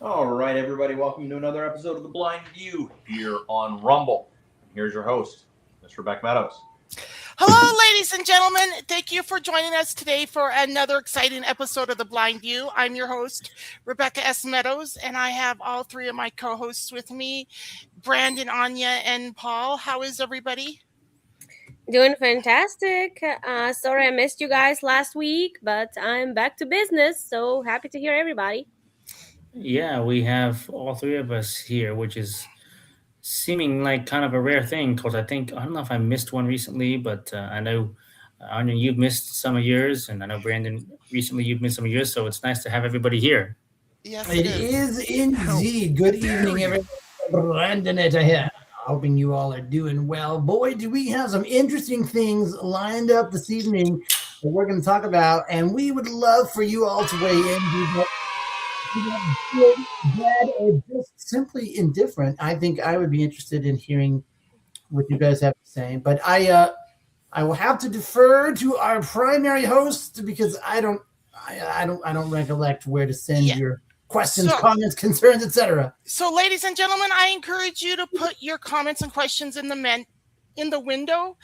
All right, everybody, welcome to another episode of The Blind View here on Rumble. Here's your host, Ms. Rebecca Meadows. Hello, ladies and gentlemen. Thank you for joining us today for another exciting episode of The Blind View. I'm your host, Rebecca S. Meadows, and I have all three of my co-hosts with me, Brandon, Anya, and Paul. How is everybody? Doing fantastic. Sorry I missed you guys last week, but I'm back to business, so happy to hear everybody. Yeah, we have all three of us here, which is seeming like kind of a rare thing because I don't know if I missed one recently, but I know, Anya, you've missed some of yours, and I know, Brandon, recently you've missed some of yours, so it's nice to have everybody here. Yes, It is indeed. Good evening, everyone. Brandon here. Hoping you all are doing well. Boy, do we have some interesting things lined up this evening that we're going to talk about, and we would love for you all to weigh in. Good, bad, or just simply indifferent. I think I would be interested in hearing what you guys have to say, but I will have to defer to our primary host because I don't recollect where to send your questions, comments, concerns, etc. So, ladies and gentlemen, I encourage you to put your comments and questions in the window,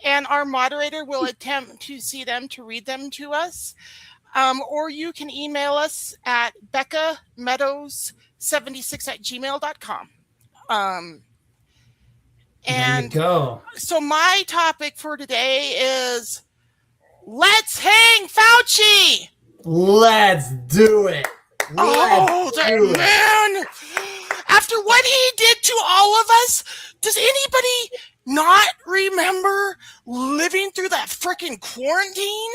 and our moderator will attempt to see them, to read them to us. Or you can email us at beccameadows76@gmail.com. And go. So my topic for today is let's hang Fauci. Let's do it. Man. After what he did to all of us, does anybody not remember living through that freaking quarantine?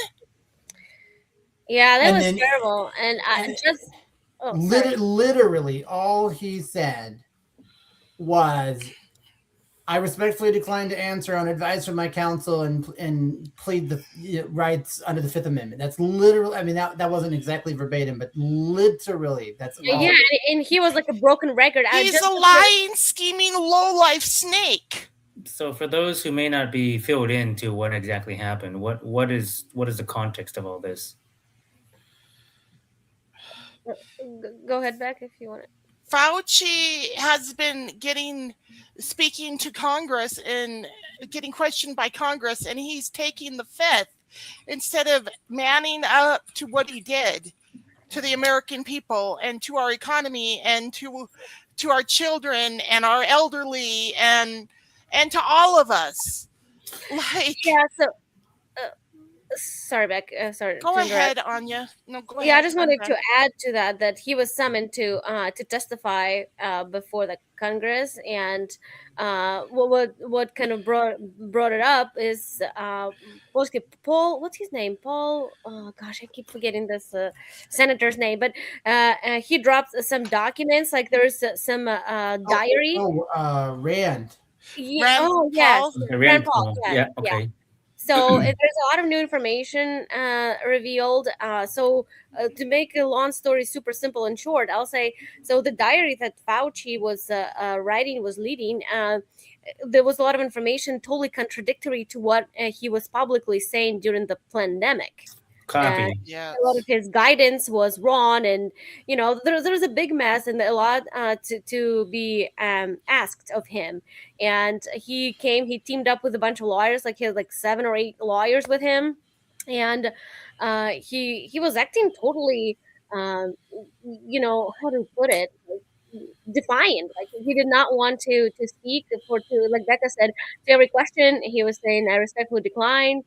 Yeah, that was terrible. And I just literally all he said was, I respectfully decline to answer on advice from my counsel and plead the rights under the Fifth Amendment. That's literally, I mean, that wasn't exactly verbatim, but literally that's yeah, and he was like a broken record. He's a lying, scheming, low-life snake. So for those who may not be filled into what exactly happened, what is the context of all this? Go ahead, Beck, if you want it. Fauci has been speaking to Congress and getting questioned by Congress, and he's taking the fifth instead of manning up to what he did to the American people and to our economy and to our children and our elderly and to all of us. Sorry, Beck. Sorry. Go ahead, Anya. No, go ahead. Yeah, I just wanted to add to that he was summoned to testify before the Congress, and what kind of brought it up is Paul. What's his name? Paul. Oh gosh, I keep forgetting this senator's name. But he dropped some documents. Like there's some diary. Rand. Yeah. Rand Paul. Yeah. Okay. So there's a lot of new information revealed. So to make a long story super simple and short, I'll say, so the diary that Fauci was writing, was leading, there was a lot of information totally contradictory to what he was publicly saying during the pandemic. Copy. Yeah. A lot of his guidance was wrong, and there was a big mess and a lot to be asked of him. And he teamed up with a bunch of lawyers, like he had like 7 or 8 lawyers with him, and he was acting totally how to put it, defiant. Like he did not want to speak like Becca said, to every question he was saying, I respectfully decline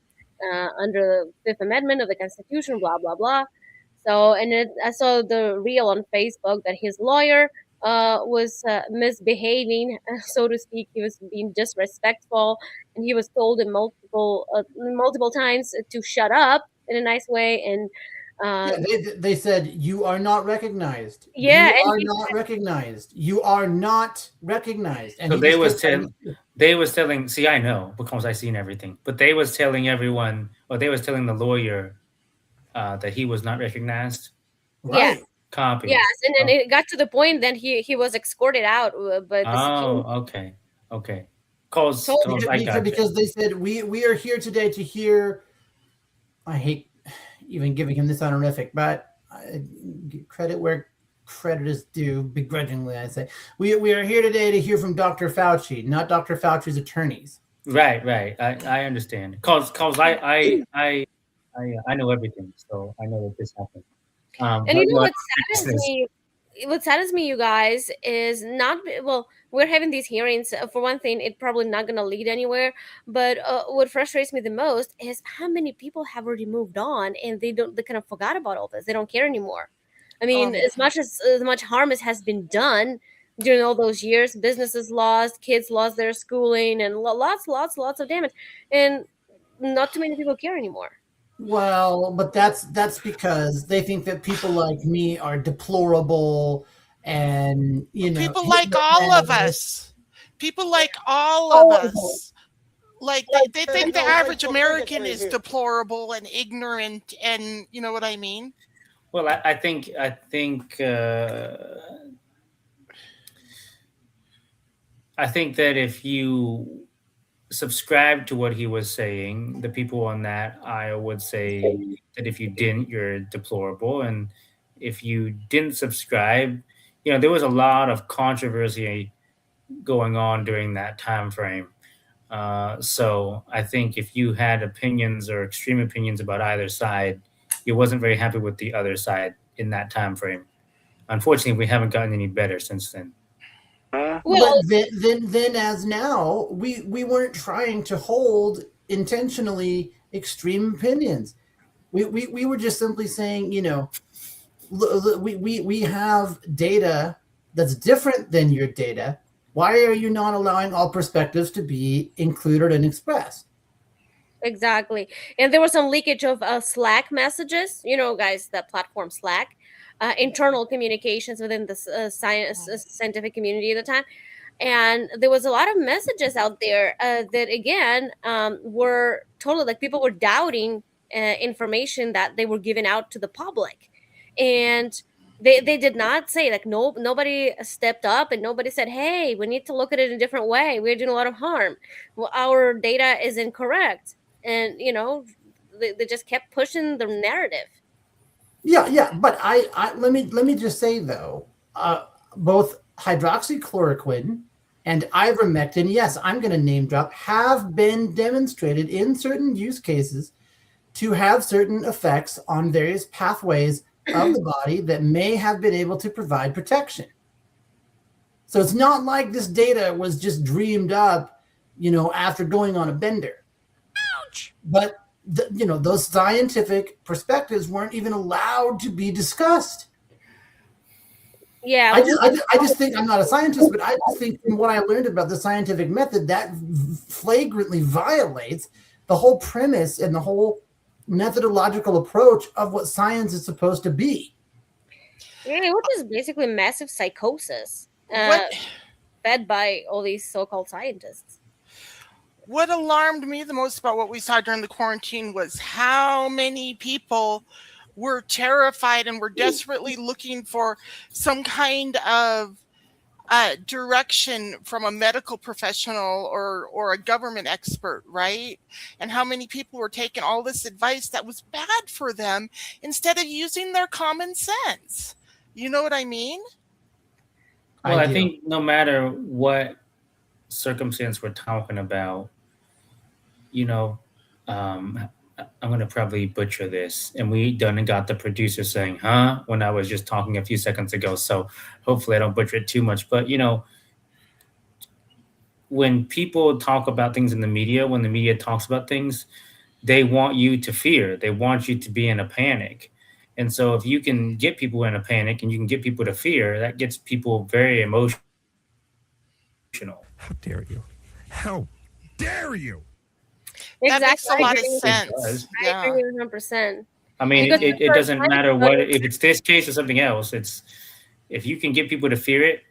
under the Fifth Amendment of the Constitution, blah blah blah. So, and I saw the reel on Facebook that his lawyer was misbehaving, so to speak. He was being disrespectful, and he was told in multiple times to shut up in a nice way. And they said, you are not recognized. Yeah, you are not recognized. You are not recognized. And so they was telling. See, I know because I seen everything. But they was telling everyone, or they was telling the lawyer that he was not recognized. Right. Yes. Copy. Yes, and then it got to the point that he was escorted out. But okay. Because they said we are here today to hear. I hate even giving him this honorific, but credit where credit is due, begrudgingly, I say. We are here today to hear from Dr. Fauci, not Dr. Fauci's attorneys. Right. I understand. Cause I know everything, so I know that this happened. And But no, what saddens me, you guys, is not well. We're having these hearings. For one thing, it's probably not going to lead anywhere. But what frustrates me the most is how many people have already moved on, and they kind of forgot about all this. They don't care anymore. I mean, as much harm as has been done during all those years, businesses lost, kids lost their schooling, and lots of damage, and not too many people care anymore. Well, but that's because they think that people like me are deplorable, and people like all of us. People like all of us. Like they think the average American is deplorable and ignorant, and you know what I mean. Well, I think that if you subscribe to what he was saying, the people on that aisle would say that if you didn't, you're deplorable, and if you didn't subscribe, there was a lot of controversy going on during that time frame. So I think if you had opinions or extreme opinions about either side, you wasn't very happy with the other side in that time frame. Unfortunately, we haven't gotten any better since then. Well, then as now, we weren't trying to hold intentionally extreme opinions. We were just simply saying, we have data that's different than your data. Why are you not allowing all perspectives to be included and expressed? Exactly. And there was some leakage of Slack messages, guys, that platform Slack, internal communications within the scientific community at the time. And there was a lot of messages out there that, again, were totally like people were doubting information that they were giving out to the public. And they did not say, like, nobody stepped up and nobody said, hey, we need to look at it in a different way. We're doing a lot of harm. Well, our data is incorrect. And, they just kept pushing the narrative. Yeah. But I let me just say, though, both hydroxychloroquine and ivermectin, yes, I'm going to name drop, have been demonstrated in certain use cases to have certain effects on various pathways of the body that may have been able to provide protection. So it's not like this data was just dreamed up, after going on a bender. Ouch. But those scientific perspectives weren't even allowed to be discussed. Yeah, I just think, I'm not a scientist, but I just think from what I learned about the scientific method, that flagrantly violates the whole premise and the whole methodological approach of what science is supposed to be. Yeah, which is basically massive psychosis fed by all these so-called scientists. What alarmed me the most about what we saw during the quarantine was how many people were terrified and were desperately looking for some kind of direction from a medical professional or a government expert, right? And how many people were taking all this advice that was bad for them instead of using their common sense. You know what I mean? Well, I think no matter what circumstance we're talking about, I'm going to probably butcher this. And we done and got the producer saying, huh, when I was just talking a few seconds ago. So hopefully I don't butcher it too much. But, when people talk about things in the media, when the media talks about things, they want you to fear. They want you to be in a panic. And so if you can get people in a panic and you can get people to fear, that gets people very emotional. How dare you? How dare you? That makes a lot of Exactly. sense. I agree 100%. I mean, Because it doesn't for matter science- what, if it's this case or something else. It's if you can get people to fear it,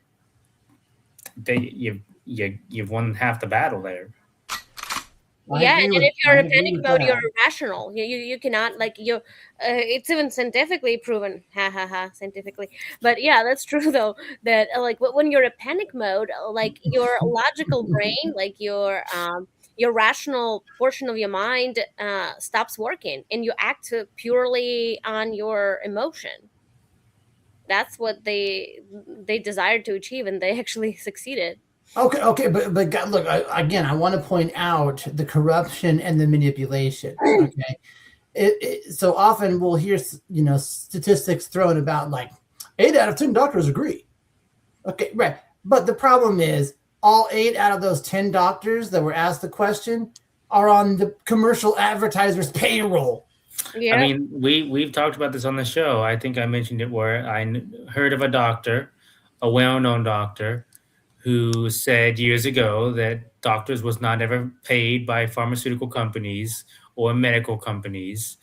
you've won half the battle there. Yeah, and if you're in a panic mode, you're irrational. You cannot, like, it's even scientifically proven, scientifically. But yeah, that's true though, that like when you're in a panic mode, like your logical brain, like your rational portion of your mind stops working and you act purely on your emotion. that's what they desired to achieve, and they actually succeeded. Okay, but God, look, again, I want to point out the corruption and the manipulation. Okay, so often we'll hear statistics thrown about like 8 out of 10 doctors agree. Okay, right, but the problem is all 8 out of those 10 doctors that were asked the question are on the commercial advertiser's payroll. Yeah. I mean, we've talked about this on the show. I think I mentioned it where I heard of a doctor, a well-known doctor, who said years ago that doctors was not ever paid by pharmaceutical companies or medical companies.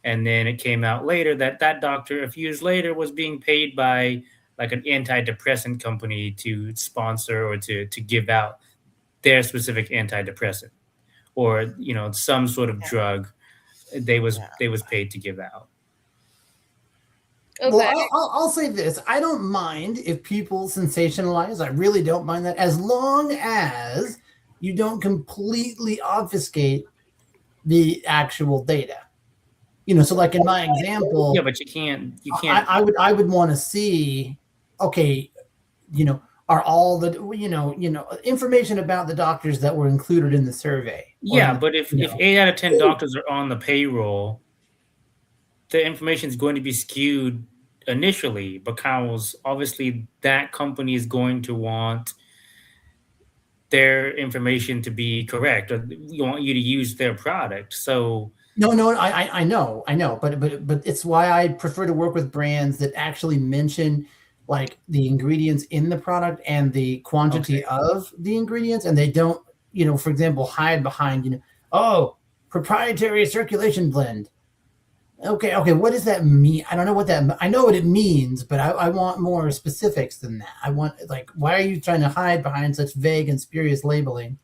And then it came out later that that doctor, a few years later, was being paid by like an antidepressant company to sponsor or to give out their specific antidepressant or, some sort of drug they was paid to give out. Okay. Well, I'll say this. I don't mind if people sensationalize. I really don't mind that, as long as you don't completely obfuscate the actual data. So like in my example, Yeah, but you can't. I would want to see, okay, are all the information about the doctors that were included in the survey. Yeah, but if 8 out of 10 doctors are on the payroll, the information is going to be skewed initially because obviously that company is going to want their information to be correct, or you want you to use their product. So no, I know, but it's why I prefer to work with brands that actually mention like the ingredients in the product and the quantity of the ingredients, and they don't, for example, hide behind, proprietary circulation blend. Okay, what does that mean? I don't know what that. I know what it means, but I want more specifics than that. I want, like, why are you trying to hide behind such vague and spurious labeling?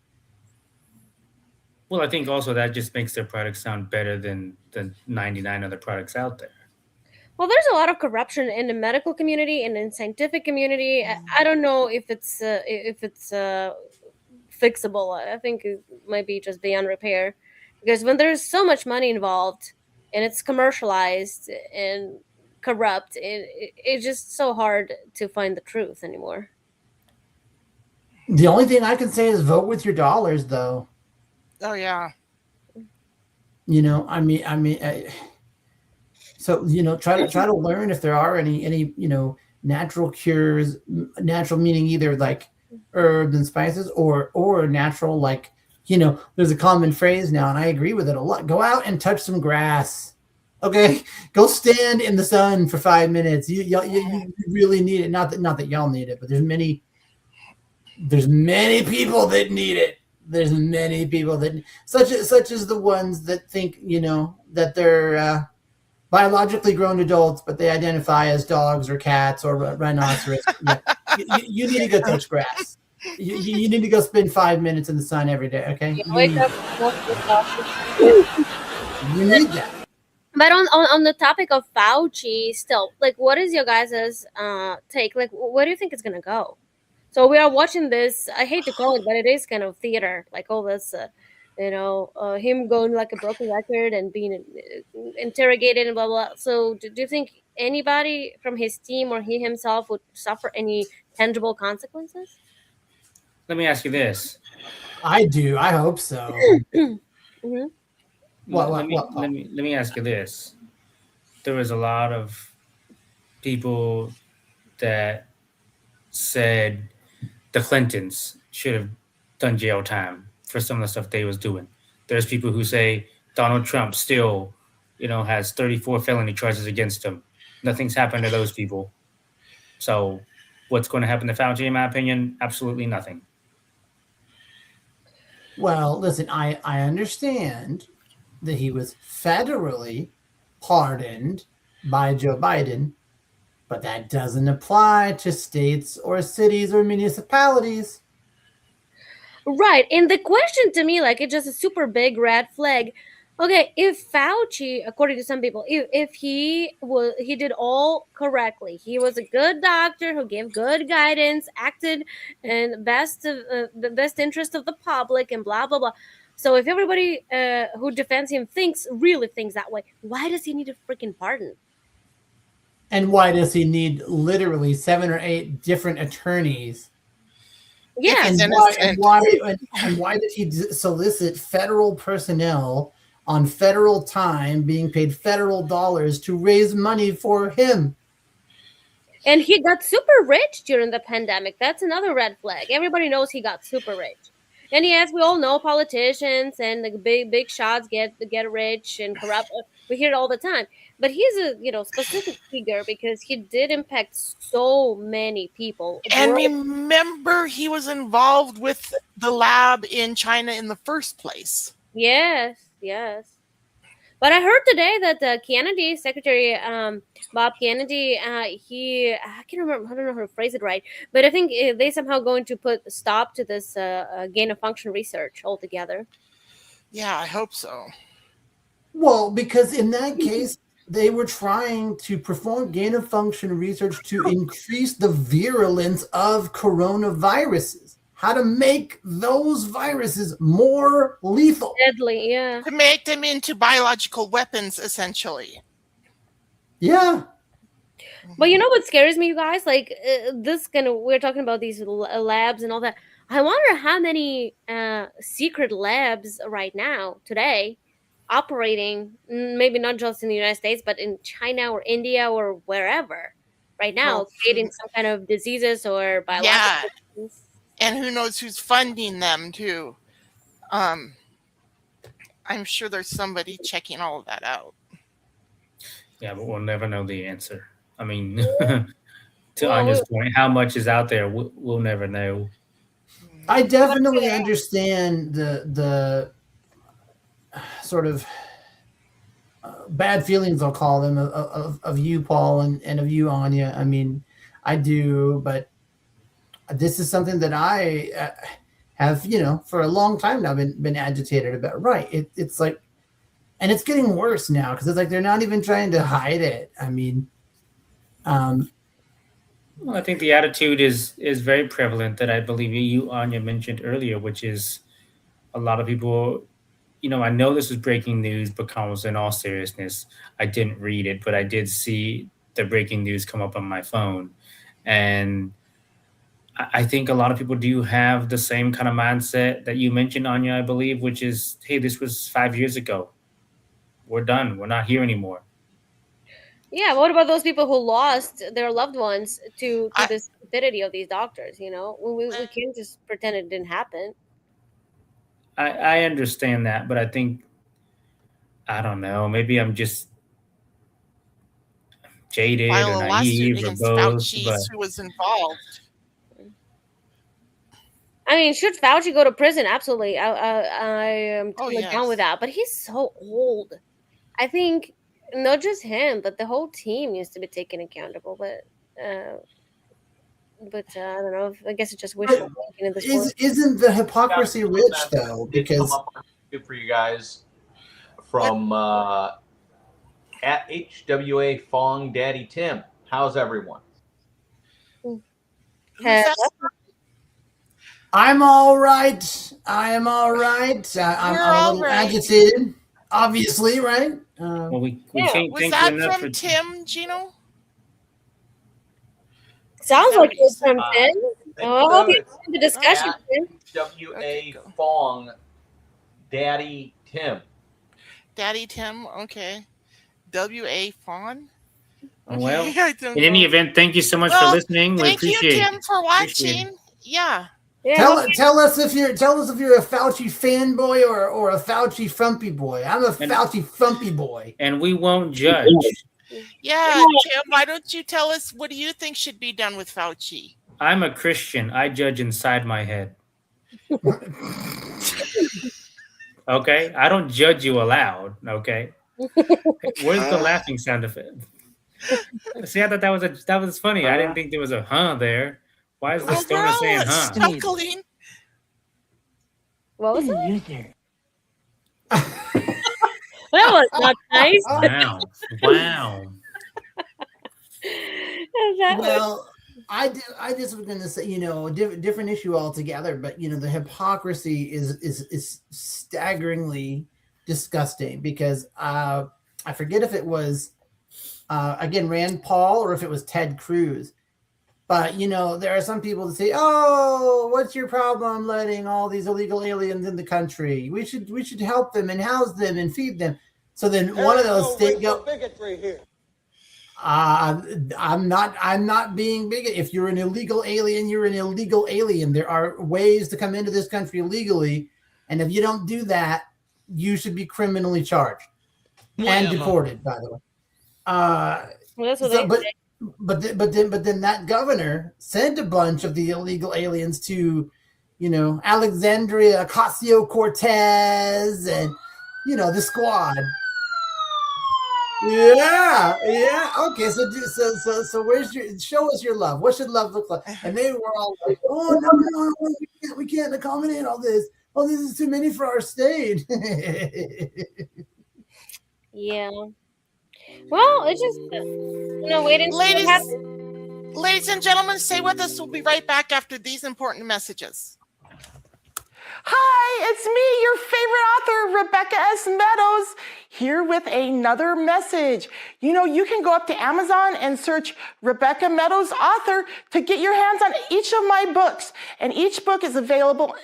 Well, I think also that just makes their product sound better than the 99 other products out there. Well, there's a lot of corruption in the medical community and in scientific community. I don't know if it's fixable. I think it might be just beyond repair, because when there's so much money involved and it's commercialized and corrupt, it's just so hard to find the truth anymore. The only thing I can say is vote with your dollars, though. Oh yeah. So try to learn if there are any natural cures. Natural meaning either like herbs and spices, or natural, like there's a common phrase now, and I agree with it a lot. Go out and touch some grass. Okay, go stand in the sun for 5 minutes. You really need it. Not that y'all need it, but there's many people that need it. There's many people that such as the ones that think that they're biologically grown adults, but they identify as dogs or cats or rhinoceros. You need to go touch grass. You need to go spend 5 minutes in the sun every day. Okay, you need that. But on the topic of Fauci, still, like, what is your guys' take? Like, where do you think it's gonna go? So we are watching this. I hate to call it, but it is kind of theater, like all this, him going like a broken record and being interrogated and blah blah. So do you think anybody from his team or he himself would suffer any tangible consequences? Let me ask you this. I do. I hope so. Mm-hmm. Let me ask you this. There was a lot of people that said the Clintons should have done jail time for some of the stuff they was doing. There's people who say Donald Trump still, has 34 felony charges against him. Nothing's happened to those people. So what's going to happen to Fauci, in my opinion? Absolutely nothing. Well, listen, I understand that he was federally pardoned by Joe Biden, but that doesn't apply to states or cities or municipalities. Right. And the question to me, like, it's just a super big red flag. Okay, if Fauci, according to some people, if he did all correctly, he was a good doctor who gave good guidance, acted in the best interest of the public, and blah blah blah. So if everybody who defends him really thinks that way, why does he need a freaking pardon? And why does he need literally 7 or 8 different attorneys? Yeah. He's And innocent. why did he solicit federal personnel on federal time, being paid federal dollars to raise money for him? And he got super rich during the pandemic. That's another red flag. Everybody knows he got super rich. And yes, we all know politicians and the big shots get rich and corrupt. We hear it all the time. But he's a specific figure because he did impact so many people. And remember, he was involved with the lab in China in the first place. Yes. But I heard today that Kennedy, Secretary Bob Kennedy, I can't remember, I don't know how to phrase it right, but I think they somehow going to put a stop to this gain of function research altogether. Yeah, I hope so. Well, because in that case, they were trying to perform gain of function research to increase the virulence of coronaviruses. How to make those viruses more lethal. Deadly, yeah. To make them into biological weapons, essentially. Yeah. But you know what scares me, you guys? Like we're talking about these labs and all that. I wonder how many secret labs right now, today, operating, maybe not just in the United States, but in China or India or wherever, right now, creating some kind of diseases or biological things. And who knows who's funding them, too. I'm sure there's somebody checking all of that out. Yeah, but we'll never know the answer. I mean, to Anya's point, how much is out there, we'll never know. I definitely understand the sort of bad feelings, I'll call them, of you, Paul, and of you, Anya. I mean, I do, but this is something that I have, for a long time now been agitated about. Right. It's like, and it's getting worse now because it's like they're not even trying to hide it. I mean, well, I think the attitude is very prevalent that I believe you, Anya, mentioned earlier, which is a lot of people, I know this was breaking news, because in all seriousness, I didn't read it, but I did see the breaking news come up on my phone. And I think a lot of people do have the same kind of mindset that you mentioned, Anya, I believe, which is, hey, this was 5 years ago. We're done. We're not here anymore. Yeah, what about those people who lost their loved ones to the stupidity of these doctors? We can't just pretend it didn't happen. I understand that, but I think, I don't know, maybe I'm just jaded or naive or both. Fauci, who was involved. I mean, should Fauci go to prison? Absolutely. I am totally down with that. But he's so old. I think not just him, but the whole team needs to be taken accountable. But I don't know. I guess it's just wishful thinking at this point. Isn't the hypocrisy rich though? Because good for you guys from at HWA Fong Daddy Tim. How's everyone? I'm all right. I am all right. I'm a little agitated, obviously, right? Well, we was can't thank that you enough from for Tim, Gino? Sounds like it's from Tim. I hope you in the discussion, Tim. HWA Fong Daddy Tim. Daddy Tim, okay. W.A. Fawn? Oh, well, I don't in any know. event, thank you so much for listening. We Thank you, appreciate Tim, for appreciate watching. Yeah. Tell us if you're a Fauci fanboy or a Fauci frumpy boy. I'm a Fauci frumpy boy. And we won't judge. Yeah, Tim, why don't you tell us what do you think should be done with Fauci? I'm a Christian. I judge inside my head. Okay? I don't judge you aloud. Okay? Where's the laughing sound effect? See, I thought that was funny. I didn't think there was a there. Why is the stoner saying chuckling. What was that? That was not nice. Wow. Well, I just was going to say, different issue altogether, but the hypocrisy is staggeringly disgusting because I forget if it was again, Rand Paul or if it was Ted Cruz. But, there are some people that say, oh, what's your problem letting all these illegal aliens in the country? We should help them and house them and feed them. So then one of those state bigotry here. I'm not being bigot. If you're an illegal alien, you're an illegal alien. There are ways to come into this country illegally. And if you don't do that, you should be criminally charged and deported, by the way. Well, that's what they say. But then that governor sent a bunch of the illegal aliens to, Alexandria Ocasio-Cortez and, the squad. Yeah. Okay, so show us your love. What should love look like? And they were all like, oh no, we can't accommodate all this. Oh, this is too many for our state. Yeah. Well, it's just waiting. Ladies and gentlemen, stay with us. We'll be right back after these important messages. Hi, it's me, your favorite author, Rebecca S. Meadows, here with another message. You can go up to Amazon and search Rebecca Meadows author to get your hands on each of my books. And each book is available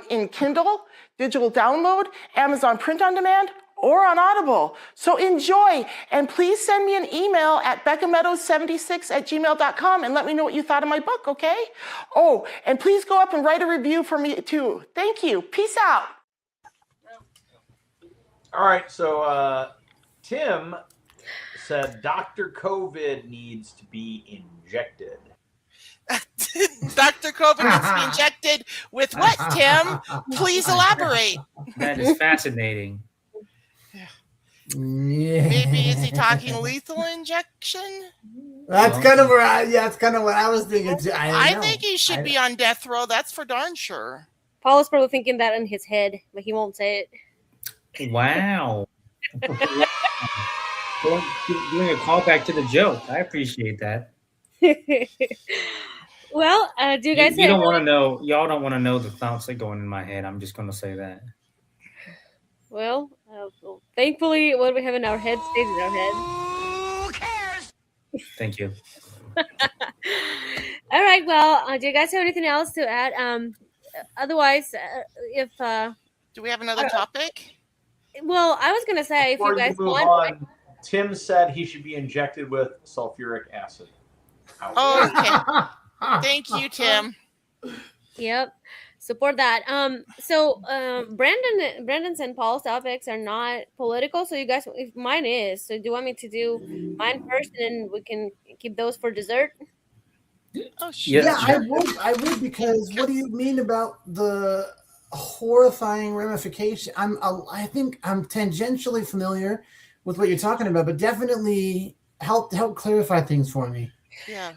in Kindle, digital download, Amazon print on demand, or on Audible. So enjoy, and please send me an email at beccameadows76@gmail.com and let me know what you thought of my book, okay? Oh, and please go up and write a review for me too. Thank you. Peace out. All right, so Tim said Dr. COVID needs to be injected. Dr. COVID needs to be injected with what, Tim? Please elaborate. That is fascinating. Yeah. Maybe is he talking lethal injection? That's kind of that's kind of what I was thinking too. I think he should be on death row. That's for darn sure. Paul is probably thinking that in his head, but he won't say it. Wow. Doing a callback to the joke. I appreciate that. Well, do you guys? You don't want to know. Y'all don't want to know the thoughts that go in my head. I'm just going to say that. Well, thankfully, what we have in our head stays in our head. Who cares? Thank you. All right. Well, do you guys have anything else to add? Otherwise, if do we have another topic? Well, I was gonna say Before if you guys move want. on, Tim said he should be injected with sulfuric acid. Ouch. Oh, okay. Thank you, Tim. Yep. Support that. So Brandon's and Paul's topics are not political. So you guys, if mine is, so do you want me to do mine first, and we can keep those for dessert? Oh, sure. Yeah, I would, because what do you mean about the horrifying ramification? I think I'm tangentially familiar with what you're talking about, but definitely help clarify things for me. Yeah.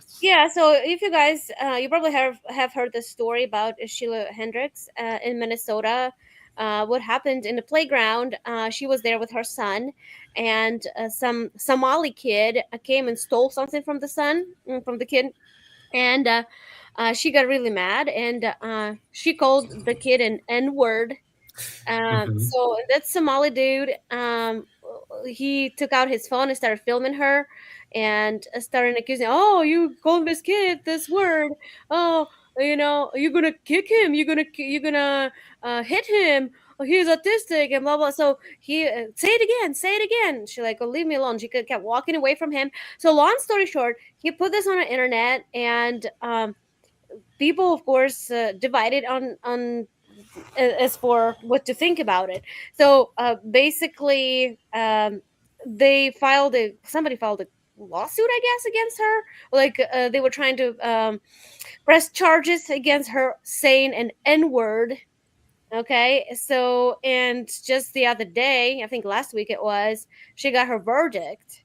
So if you guys, you probably have heard the story about Sheila Hendricks in Minnesota. What happened in the playground? She was there with her son, and some Somali kid came and stole something from the kid, and she got really mad, and she called the kid an N-word. So that Somali dude, he took out his phone and started filming her, and started accusing, oh, you called this kid this word, oh, you're gonna kick him, you're gonna hit him, oh, he's autistic, and blah blah. So he say it again. She like, oh, leave me alone. She kept walking away from him. So long story short, he put this on the internet, and people, of course, divided on as for what to think about it. So basically, somebody filed a lawsuit, I guess, against her. Like they were trying to press charges against her saying an N-word. Okay, so, and just the other day, I think last week it was, she got her verdict.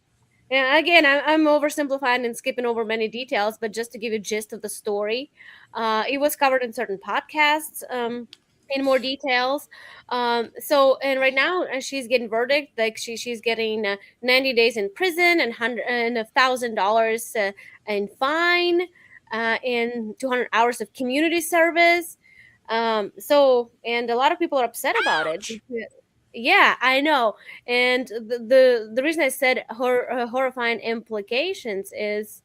And again, I'm oversimplifying and skipping over many details, but just to give you a gist of the story, it was covered in certain podcasts in more details. So, and right now she's getting verdict, like she's getting 90 days in prison and $1,000 in fine, and 200 hours of community service. So, and a lot of people are upset about it. Yeah, I know. And the reason I said horrifying implications is,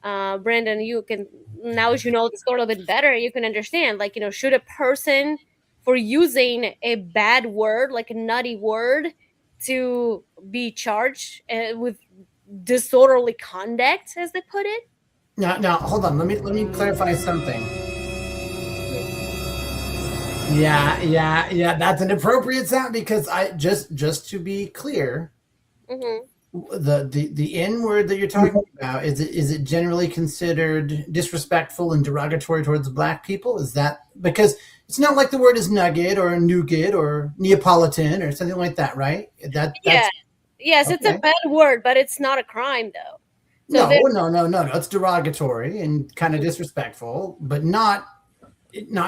Brandon, you can, now as you know the story a little bit better, you can understand, like, should a person, for using a bad word, like a nutty word, to be charged with disorderly conduct, as they put it? Now, hold on. Let me clarify something. Yeah. That's an appropriate sound because I just to be clear, Hmm. the N word that you're talking about, is it generally considered disrespectful and derogatory towards black people? Is that because it's not like the word is nugget or nougat or Neapolitan or something like that, right? Yeah. That's Yes, it's a okay. bad word, but it's not a crime, though. So No. It's derogatory and kind of disrespectful, but not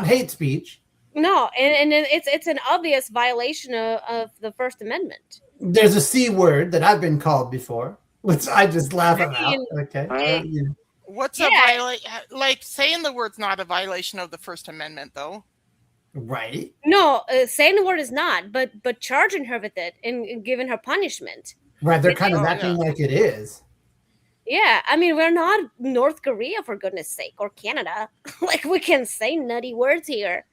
hate speech. no, and it's an obvious violation of the First Amendment. There's a C word that I've been called before, which I just laugh I about. mean, Okay. eh, What's a yeah, violation? Like saying the word's not a violation of the First Amendment, though. Right. no, saying the word is not, but charging her with it and giving her punishment. Right. They're kind of Oh, acting yeah. like it is. Yeah, I mean, we're not North Korea, for goodness sake, or Canada. Like, we can say nutty words here.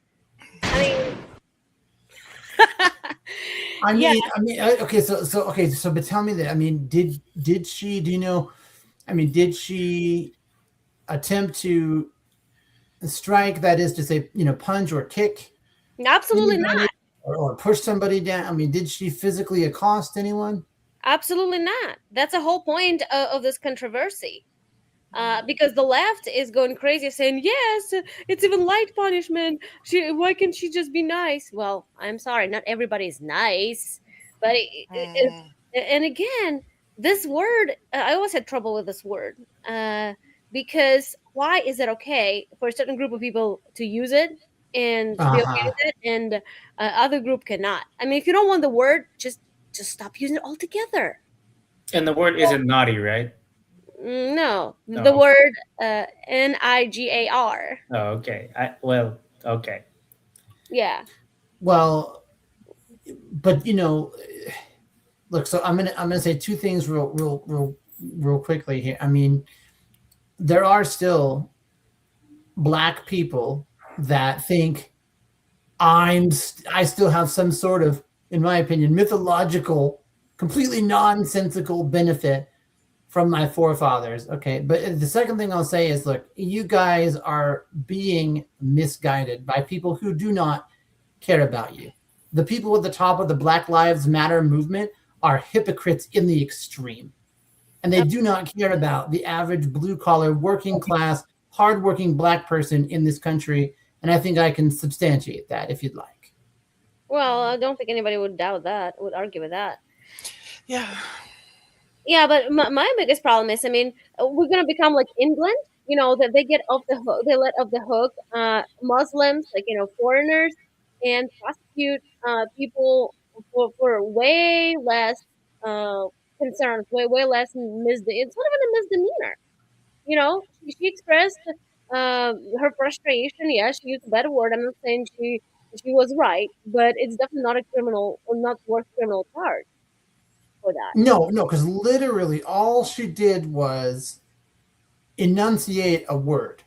I mean, yeah, Okay. So, but tell me that. I mean, did she? Do you know? I mean, did she attempt to strike? That is to say, punch or kick absolutely anybody, not. or push somebody down? I mean, did she physically accost anyone? Absolutely not. That's the whole point of this controversy. Because the left is going crazy saying, yes, it's even light punishment. Why can't she just be nice? Well, I'm sorry, not everybody is nice. But Mm. and again, this word, I always had trouble with this word. Because why is it okay for a certain group of people to use it and to be okay Uh-huh. with it, and other group cannot? I mean, if you don't want the word, just stop using it altogether. And the word isn't naughty, right? No, the Oh, word NIGAR. oh, okay. Okay. Yeah. Well, but look. So I'm gonna say two things real quickly here. I mean, there are still black people that think I still have some sort of, in my opinion, mythological, completely nonsensical benefit from my forefathers. Okay. But the second thing I'll say is, look, you guys are being misguided by people who do not care about you. The people at the top of the Black Lives Matter movement are hypocrites in the extreme. And they do not care about the average blue collar, working class, hardworking black person in this country. And I think I can substantiate that if you'd like. Well, I don't think anybody would doubt that, would argue with that. Yeah. Yeah, but my biggest problem is, I mean, we're gonna become like England. That they get off the hook, they let off the hook Muslims, like, foreigners, and prosecute people for way less concerns, way less it's not even a misdemeanor. She expressed her frustration. Yeah, she used a better word. I'm not saying she was right, but it's definitely not a criminal, or not worth criminal charge for that. No, because literally all she did was enunciate a word.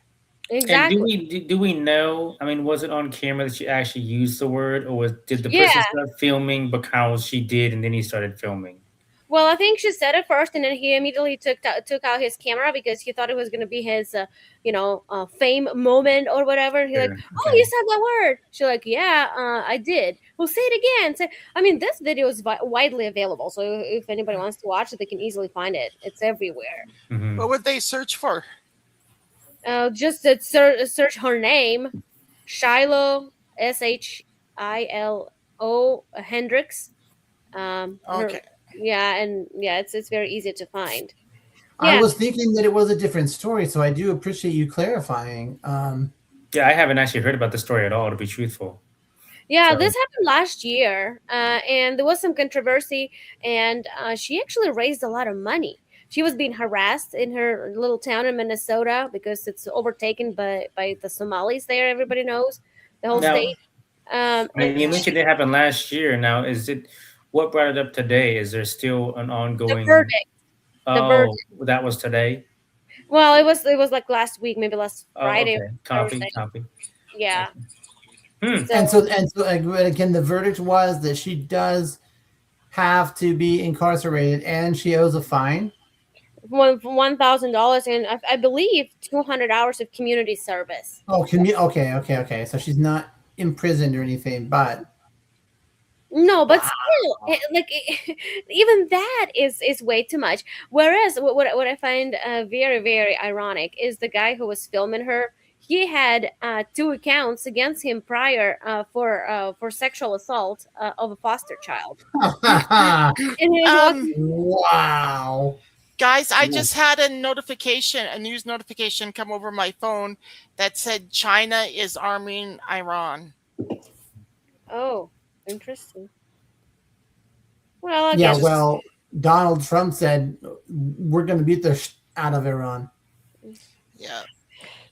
And Exactly. do we know? I mean, was it on camera that she actually used the word, or did the person Yeah. start filming because she did, and then he started filming? Well, I think she said it first, and then he immediately took out his camera because he thought it was going to be his, fame moment or whatever. He like, Sure. oh, Okay. you said that word. She's like, yeah, I did. Well, say it again. I mean, this video is widely available, so if anybody wants to watch it, they can easily find it. It's everywhere. Mhm. What would they search for? Just search her name, Shiloh, Shilo Hendricks. Okay. It's very easy to find. I Yeah. was thinking that it was a different story, so I do appreciate you clarifying. Yeah, I haven't actually heard about the story at all, to be truthful. Yeah, So- this happened last year, and there was some controversy, and she actually raised a lot of money. She was being harassed in her little town in Minnesota because it's overtaken by the Somalis there. Everybody knows the whole Now- state. And you mentioned it happened last year. Now, what brought it up today? Is there still an the ongoing? verdict. The verdict. Oh, that was today. Well, it was like last week, maybe last Oh, Friday. okay. Or Thursday. Copy. Yeah. Hmm. So, And so again, the verdict was that she does have to be incarcerated and she owes a fine. $1,000 and I believe 200 hours of community service. Oh, okay. So she's not imprisoned or anything, but No, but still, even that is way too much. Whereas what I find very, very ironic is the guy who was filming her. He had 2 accounts against him prior for sexual assault of a foster child. And he was wow. Guys, I just had a news notification come over my phone that said China is arming Iran. oh, interesting. Well, I Yeah, guess. well, Donald Trump said we're going to beat the out of Iran. Yeah.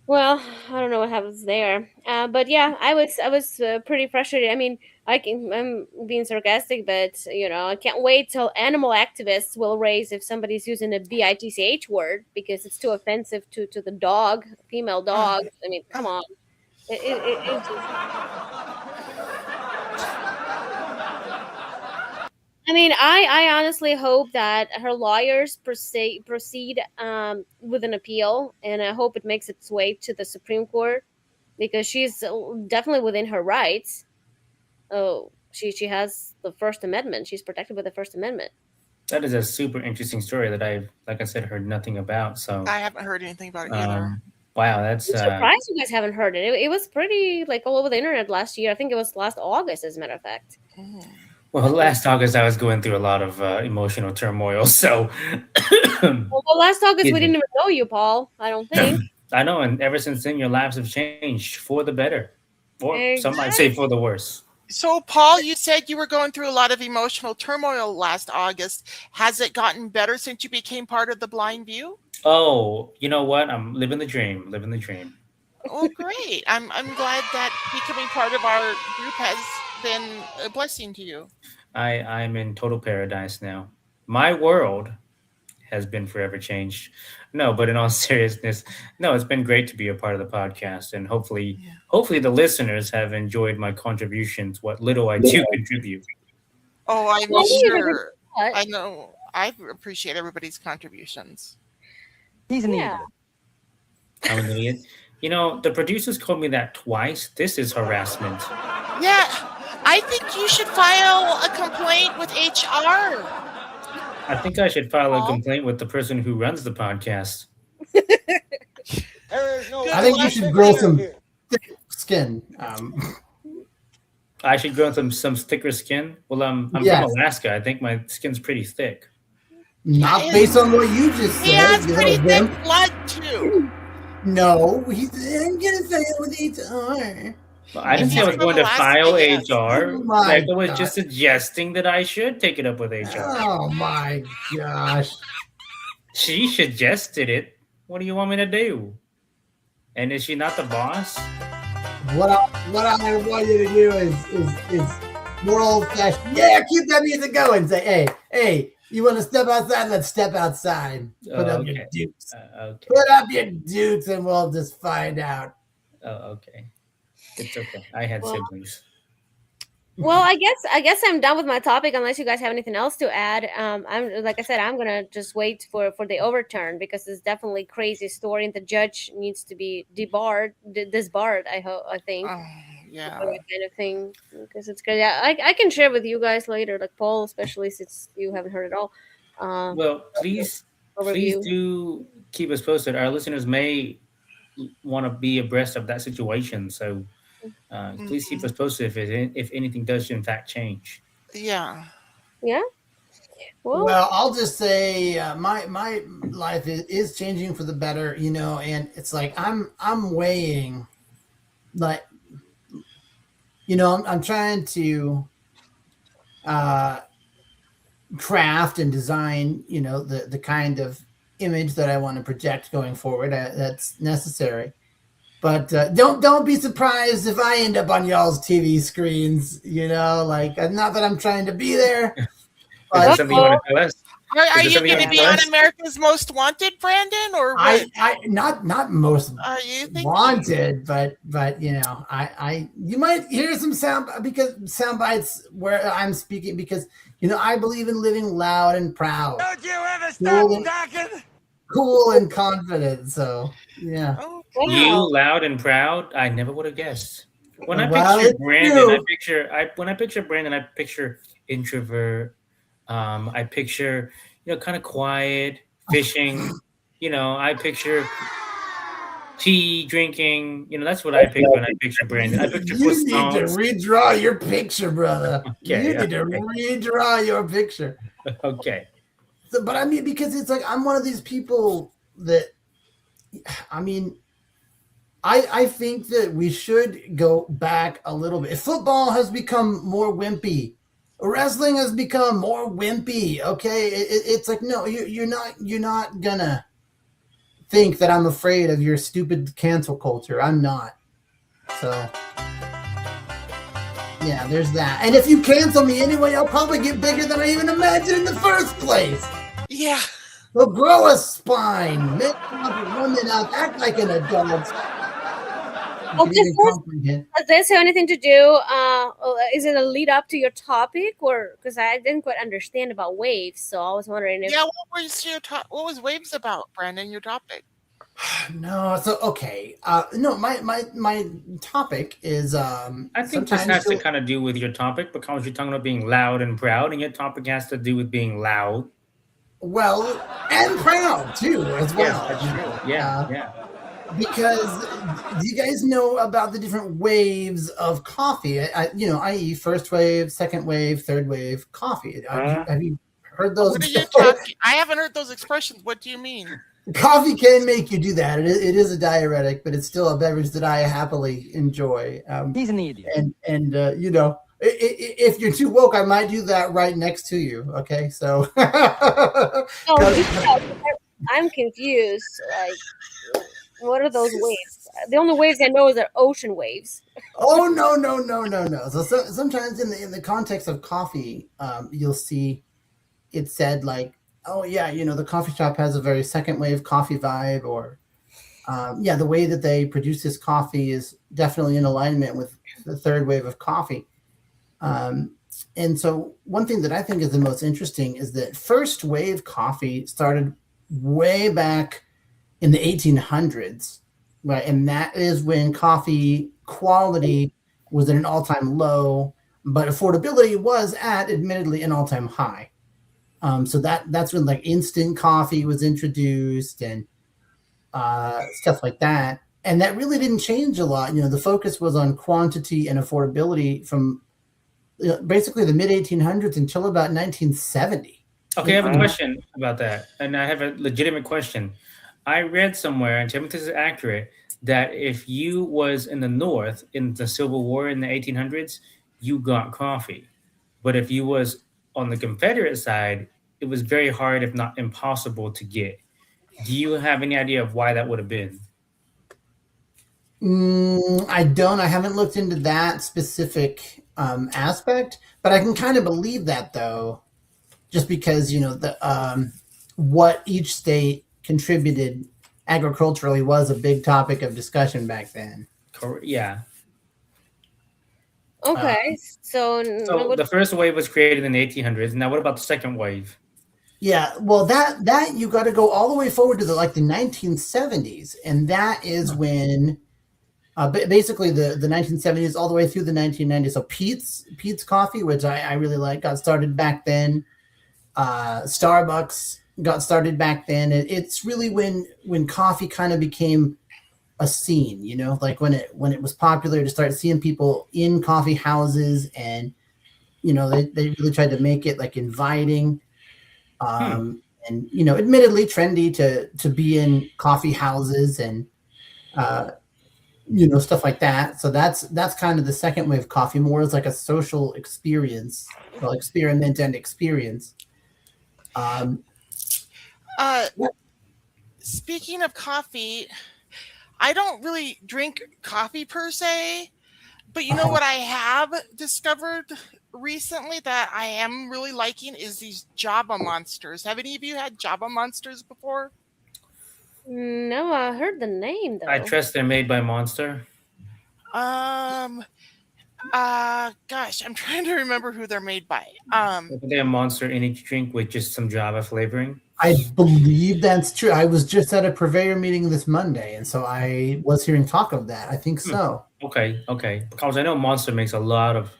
Well, I don't know what happens there, but yeah, I was pretty frustrated. I mean, I'm being sarcastic, but I can't wait till animal activists will raise if somebody's using a bitch word because it's too offensive to the dog, female dog. I mean, come on. It's I mean, I honestly hope that her lawyers proceed with an appeal, and I hope it makes its way to the Supreme Court because she's definitely within her rights. Oh, she has the First Amendment. She's protected by the First Amendment. That is a super interesting story that I've, like I said, heard nothing about. So I haven't heard anything about it either. wow, that's I'm surprised you guys haven't heard it. It was pretty all over the internet last year. I think it was last August, as a matter of fact. well. Last August, I was going through a lot of emotional turmoil. So Well, last August we didn't even know you, Paul. I don't think. I know, and ever since then, your lives have changed for the better, or some might Exactly. say for the worse. So, Paul, you said you were going through a lot of emotional turmoil last August. Has it gotten better since you became part of the Blind View? Oh, you know what? I'm living the dream. Living the dream. Oh, great. I'm glad that becoming part of our group has been a blessing to you. I'm in total paradise now. My world has been forever changed. No, but in all seriousness, no, it's been great to be a part of the podcast, and hopefully the listeners have enjoyed my contributions, what little I do contribute. Oh, I'm Well, we never sure. did that. I know. I appreciate everybody's contributions. He's an Yeah. I'm an idiot. The producers called me that twice. This is harassment. Yeah, I think you should file a complaint with HR. I think I should file a Paul? complaint with the person who runs the podcast. There is no Good I think you luck. should grow some here. thick skin. I should grow some thicker skin. Well, I'm Yes. from Alaska. I think my skin's pretty thick. Not based on what you just He said. has you pretty know, thick Vim. blood, too. No, he's I'm gonna say it with HR. Well, I didn't If say I was he's going to from file Alaska, yes. HR. Oh my Becca was God. just suggesting that I should take it up with HR. Oh my gosh. She suggested it. What do you want me to do? And is she not the boss? What I want you to do is more old fashioned. Yeah, keep that music going. Say, hey, you want to step outside? Let's step outside. Put up your Okay. dukes. Okay. Put up your dukes, and we'll just find out. Oh, okay. It's okay. I had Well, siblings. Well, I guess I'm done with my topic unless you guys have anything else to add. I'm like I said, I'm gonna just wait for the overturn because it's definitely a crazy story, and the judge needs to be disbarred. I think. Oh, yeah. For that kind of thing because it's crazy. I can share with you guys later, like Paul, especially since you haven't heard it all. Well, please Overview. do keep us posted. Our listeners may want to be abreast of that situation, so please keep us posted if anything does in fact change. Yeah. Yeah. Well, I'll just say my life is changing for the better, and it's like I'm weighing, like, I'm trying to craft and design, the kind of image that I want to project going forward. That's necessary, But don't be surprised if I end up on y'all's TV screens. Like not that I'm trying to be there. Is that something you want to tell us? Are Is there you something going to you be wanna on tell us? America's Most Wanted, Brandon, or what? I not most Are you thinking? wanted, but I you might hear some sound bites where I'm speaking because I believe in living loud and proud, Don't you ever stop Cool. talking? cool and confident. So yeah. Oh, You Wow. loud and proud. I never would have guessed. When I Well, picture it's Brandon, true. when I picture Brandon, I picture introvert. I picture kind of quiet, fishing. I picture tea drinking. That's what I picture when I picture Brandon. I picture You need to croissants. redraw your picture, brother. Okay, You need to okay. redraw your picture. Okay. So, but I mean, because it's like I'm one of these people that, I mean, I think that we should go back a little bit. Football has become more wimpy. Wrestling has become more wimpy. Okay, it's like no, you're not gonna think that I'm afraid of your stupid cancel culture. I'm not. So yeah, there's that. And if you cancel me anyway, I'll probably get bigger than I even imagined in the first place. yeah. So grow a spine, make up, woman up, act like an adult. Well, You can even comprehend. Does this have anything to do? Is it a lead up to your topic, or because I didn't quite understand about waves, so I was wondering if. Yeah, what was Waves about, Brandon, your topic? No, so okay. No, my topic is I think this sometimes has to you'll- kind of do with your topic because you're talking about being loud and proud, and your topic has to do with being loud. well and proud too as well. Yes, that's true. Yeah, yeah. Because do you guys know about the different waves of coffee? I.e., first wave, second wave, third wave coffee. Have you heard those? What are you talking? I haven't heard those expressions. What do you mean? Coffee can make you do that. It is a diuretic, but it's still a beverage that I happily enjoy. He's an idiot. And if you're too woke, I might do that right next to you. Okay, so Oh, I'm confused. Like, what are those waves? The only waves I know is they're ocean waves. oh no. So sometimes in the context of coffee, you'll see it said like, oh yeah, the coffee shop has a very second wave coffee vibe, or the way that they produce this coffee is definitely in alignment with the third wave of coffee. And so one thing that I think is the most interesting is that first wave coffee started way back in the 1800s, right? And that is when coffee quality was at an all-time low, but affordability was at admittedly an all-time high. So that's when like instant coffee was introduced and stuff like that. And that really didn't change a lot. The focus was on quantity and affordability from basically the mid 1800s until about 1970. Okay, I have a question about that, and I have a legitimate question. I read somewhere, and tell me if this is accurate, that if you was in the North in the Civil War in the 1800s, you got coffee. But if you was on the Confederate side, it was very hard, if not impossible, to get. Do you have any idea of why that would have been? I don't. I haven't looked into that specific aspect, but I can kind of believe that though, just because the what each state contributed agriculturally was a big topic of discussion back then. Yeah. Okay, so the first wave was created in the 1800s. Now, what about the second wave? Yeah, well, that you got to go all the way forward to the 1970s, and that is when basically the 1970s all the way through the 1990s. So Peet's Coffee, which I really like, got started back then. Starbucks got started back then. It's really when coffee kind of became a scene, like when it was popular to start seeing people in coffee houses, and they really tried to make it like inviting, and admittedly trendy to be in coffee houses and stuff like that. So that's kind of the second wave of coffee, more as like a social experience, well, experiment and experience. Speaking of coffee, I don't really drink coffee per se, but you know what I have discovered recently that I am really liking is these Java Monsters. Have any of you had Java Monsters before? No, I heard the name though. I trust they're made by Monster. Gosh, I'm trying to remember who they're made by. They're a Monster energy drink with just some Java flavoring. I believe that's true. I was just at a purveyor meeting this Monday, and so I was hearing talk of that. I think so. Okay. Because I know Monster makes a lot of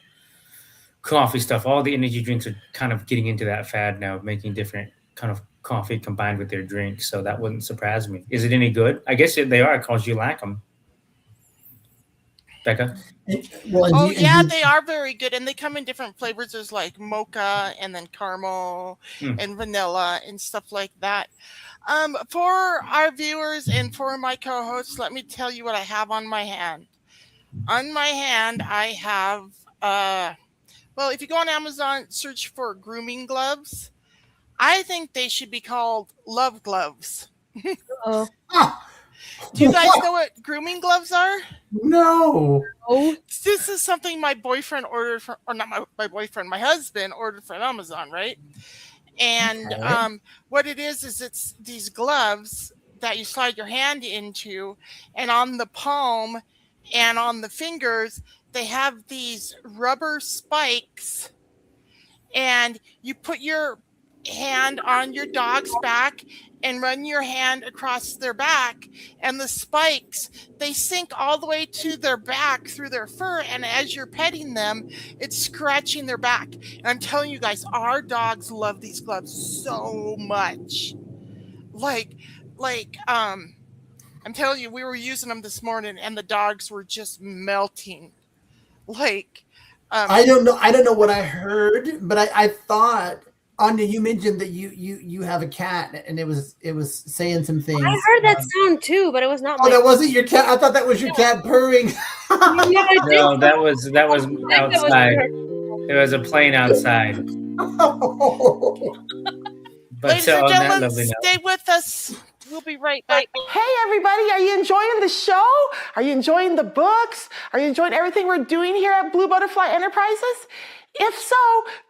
coffee stuff. All the energy drinks are kind of getting into that fad now, making different kind of coffee combined with their drinks. So that wouldn't surprise me. Is it any good? I guess they are because you like them. Becca? Well, they are very good, and they come in different flavors. There's like mocha and then caramel and vanilla and stuff like that. For our viewers and for my co-hosts, let me tell you what I have on my hand. On my hand, I have, well, if you go on Amazon, search for grooming gloves. I think they should be called love gloves. Oh. Do you guys know what grooming gloves are? No. Oh. This is something my boyfriend ordered for, or not my boyfriend, my husband ordered from Amazon, right? And what it is it's these gloves that you slide your hand into, and on the palm and on the fingers, they have these rubber spikes, and you put your hand on your dog's back and run your hand across their back, and the spikes, they sink all the way to their back through their fur, and as you're petting them, it's scratching their back. And I'm telling you guys, our dogs love these gloves so much. I'm telling you, we were using them this morning and the dogs were just melting. I don't know what I heard, but I thought, Anya, you mentioned that you have a cat, and it was saying some things. I heard that sound too, but it was not. Oh, that wasn't your cat. I thought that was your cat purring. No, that was outside. There was a plane outside. But Ladies and gentlemen, stay with us. We'll be right back. Hey, everybody. Are you enjoying the show? Are you enjoying the books? Are you enjoying everything we're doing here at Blue Butterfly Enterprises? If so,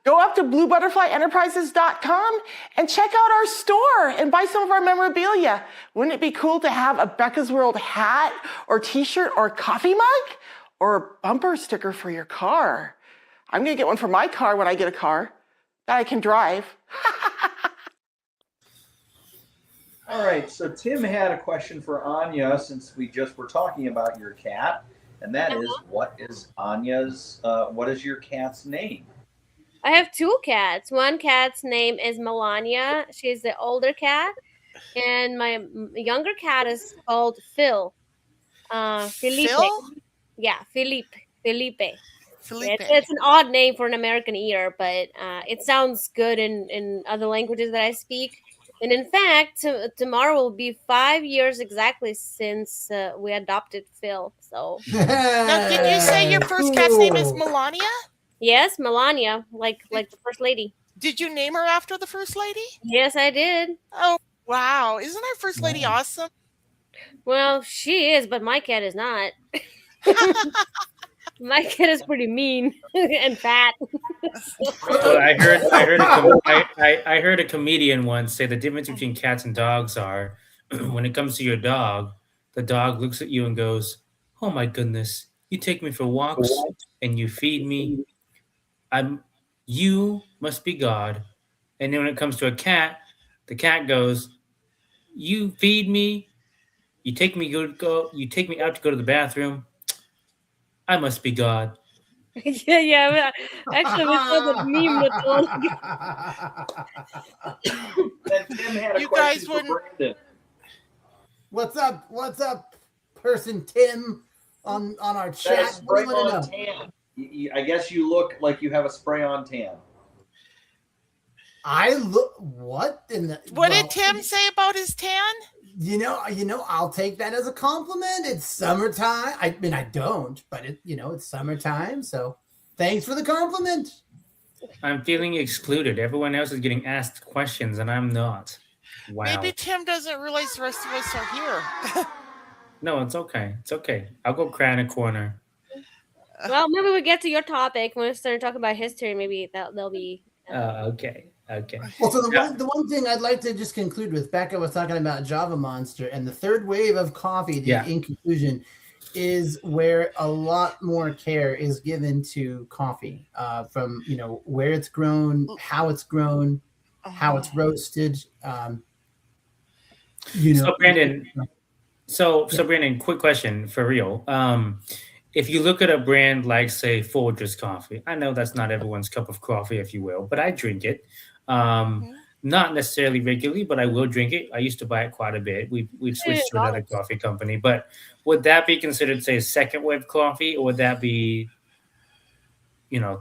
go up to bluebutterflyenterprises.com and check out our store and buy some of our memorabilia. Wouldn't it be cool to have a Becca's World hat or t-shirt or coffee mug or a bumper sticker for your car? I'm going to get one for my car when I get a car that I can drive. All right, so Tim had a question for Anya since we just were talking about your cat, and that is, what is your cat's name? I have two cats. One cat's name is Melania. She's the older cat, and my younger cat is called Phil. Felipe. Phil? Yeah, Felipe. Felipe. It's an odd name for an American ear, but it sounds good in other languages that I speak. And in fact, tomorrow will be 5 years exactly since we adopted Phil. So now, did you say your first cat's name is Melania? Yes, Melania, like the first lady. Did you name her after the first lady? Yes, I did. Oh, wow. Isn't our first lady awesome? Well, she is, but my cat is not. My cat is pretty mean and fat. Well, I heard a comedian once say the difference between cats and dogs are when it comes to your dog, the dog looks at you and goes, "Oh my goodness, you take me for walks and you feed me. You must be God." And then when it comes to a cat, the cat goes, "You feed me, you take me out to go to the bathroom. I must be God." yeah. Actually, we saw that meme that's on. Then Tim had a You question guys for wouldn't- Brandon. What's up, person Tim on our chat? That is spray-on tan. I guess you look like you have a spray-on tan. I look what in the? What did Tim say about his tan? You know, I'll take that as a compliment. It's summertime. I mean, I don't, but it's summertime. So thanks for the compliment. I'm feeling excluded. Everyone else is getting asked questions and I'm not. Wow. Maybe Tim doesn't realize the rest of us are here. No, it's okay. It's okay. I'll go cry in a corner. Well, maybe we get to your topic when we start talking about history. Maybe that'll be. Okay. Okay. Well, so Yeah. the one thing I'd like to just conclude with, Becca was talking about Java Monster, and the third wave of coffee, Yeah. in conclusion, is where a lot more care is given to coffee, from where it's grown, how it's grown, how it's roasted. So Brandon, so Brandon, quick question for real. If you look at a brand like, say, Folgers Coffee, I know that's not everyone's cup of coffee, if you will, but I drink it. Not necessarily regularly, but I will drink it. I used to buy it quite a bit. We've switched to another coffee company, but would that be considered, say, second wave coffee, or would that be,